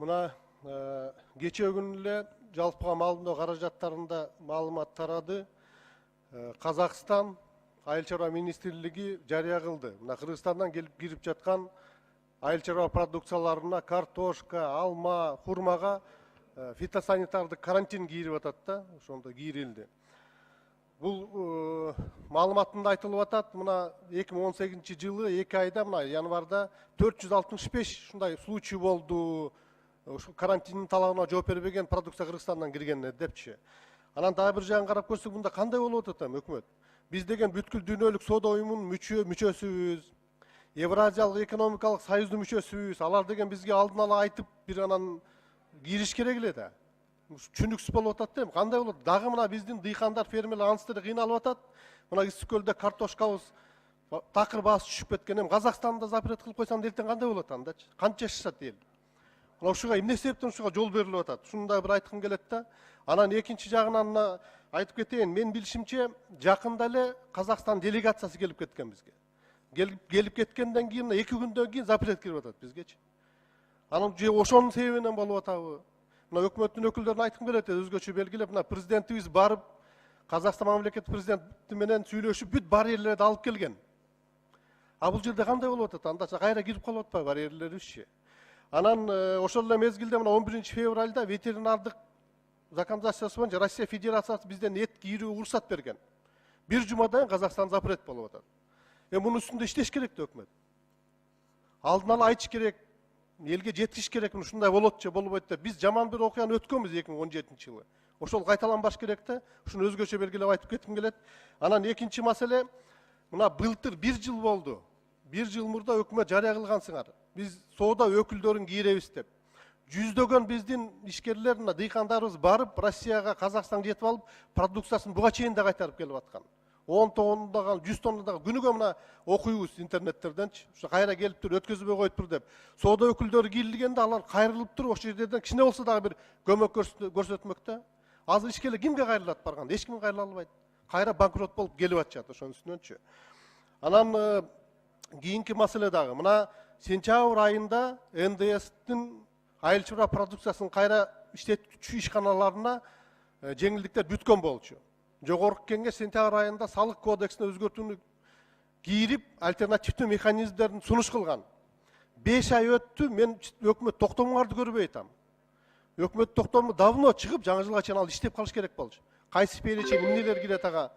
Мына кече күнү эле жалпыга маалымдоо каражаттарында маалымат тарады. Казакстан Айыл чарба министрлиги жарыя кылды. Мына Кыргызстандан келип кирип жаткан айыл чарба продукцияларына картошка, алма, хурмага фитосанитардык карантин кийирип атат да, ошондо кийирилди. Бул маалыматында айтылып атат, мына 2018-жылы 2 айда мына январда 465 ушундай случай болду. Ушул карантиндин талабына жооп бербеген продукция Кыргызстандан кирген депчи. Анан дагы бир жагын карап көрсөк, мында кандай болуп атат өкмөт? Биз деген бүткүл дүйнөлүк соода уюмунун мүчөсүбүз, Евразиялык экономикалык союздун мүчөсүбүз. Алар деген бизге алдын ала айтып, бир анан кириш керек эле да. Түшүнүксүз болуп атат да. Кандай болот? Дагы мына биздин дыйкандар, фермерлер анысы кыйналып атат. Мына Ысык көлдө картошкабыз такыр баасы түшүп кеткен. Казакстанда запрет кылып койсоң, эртең кандай болот андачы? Канча жашашат эл? Ушуга эмне себептен ушуга жол берилип атат? Шуну да бир айткым келет да. Анан экинчи жагынан айтып кетейин, мен билишимче жакында эле Казакстан делегациясы келип кеткен бизге. Келип кеткенден кийин 2 күндөн кийин запрет кирип атат бизгечи. Анан же ошонун себебинен болуп атабы? Мына өкмөттүн өкүлдөрүнө айткым келет, өзгөчө белгилеп, мына президентибиз барып, Казакстан мамлекет президенти менен сүйлөшүп, бүт барьерлерди алып келген. А бул жерде кандай болуп атат? Андача кайра кирип калып атпайбы барьерлерибизчи? Анан ошол эле мезгилде мына 11-февралда ветеринардык законодательствосы боюнча Россия Федерациясы бизден эт кийирүүгө уруксат берген. Бир жумадан Казакстан запрет болуп атат. Мунун үстүндө иштеш керек да өкмөт. Алдын ала айтыш керек, элге жеткириш керек, ушундай болот же болбойт деп. Биз жаман бир окуяны өткөнбүз 2017-жылы. Ошол кайталанбаш керек да. Ушуну өзгөчө белгилеп айтып кетким келет. Анан экинчи маселе, мына былтыр 1 жыл болду. 1 жыл мурда өкмөт жарыя кылгансыңар. Биз соода өкүлдөрүн кийиребиз деп. Жүздөгөн биздин ишкерлер, мына дыйкандарыбыз барып, Россияга, Казакстанга жетип алып, продукциясын буга чейин да кайтарып келип аткан. 10 тоннадагы, 100 тоннадагы күнүгө мына окуйбуз интернеттерденчи. Ушу кайра келип тур, өткөзбөй коюптур деп. Соода өкүлдөрү кийлгенде алар кайрылып туруп, ошол жерден кичине болсо дагы бир көмөк көрсөтмөктө. Азыр ишкерлер кимге кайрылат барганда? Эч ким кайрыла албайт. Кайра банкрот болуп келип атышат ошонун үстүнөнчү. Анан кийинки маселе дагы. Мына сентябрь айында НДСтин айыл чарба продукциясын кайра иштетүүчү ишканаларына жеңилдиктер бүткөн болчу. Жогорку кеңеш сентябрь айында салык кодексине өзгөртүүнү кийирип, альтернативдүү механизмдерин сунуш кылган. 5 ай өттү, мен өкмөт токтомуңарды көрбөй атам. Өкмөт токтому давно чыгып, жаңы жылга чейин ал иштеп калыш керек болчу. Кайсы перечень, эмнелер кирет ага?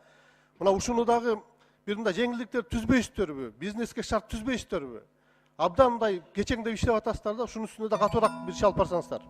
Мына ушуну дагы бир мындай жеңилдиктер түзбөйсүздөрбү? Бизнеске шарт түзбөйсүздөрбү? Абдан мындай кечеңдеп иштеп атасыздар да, ушунун үстүнө да катуураак бир чалып барсаңыздар.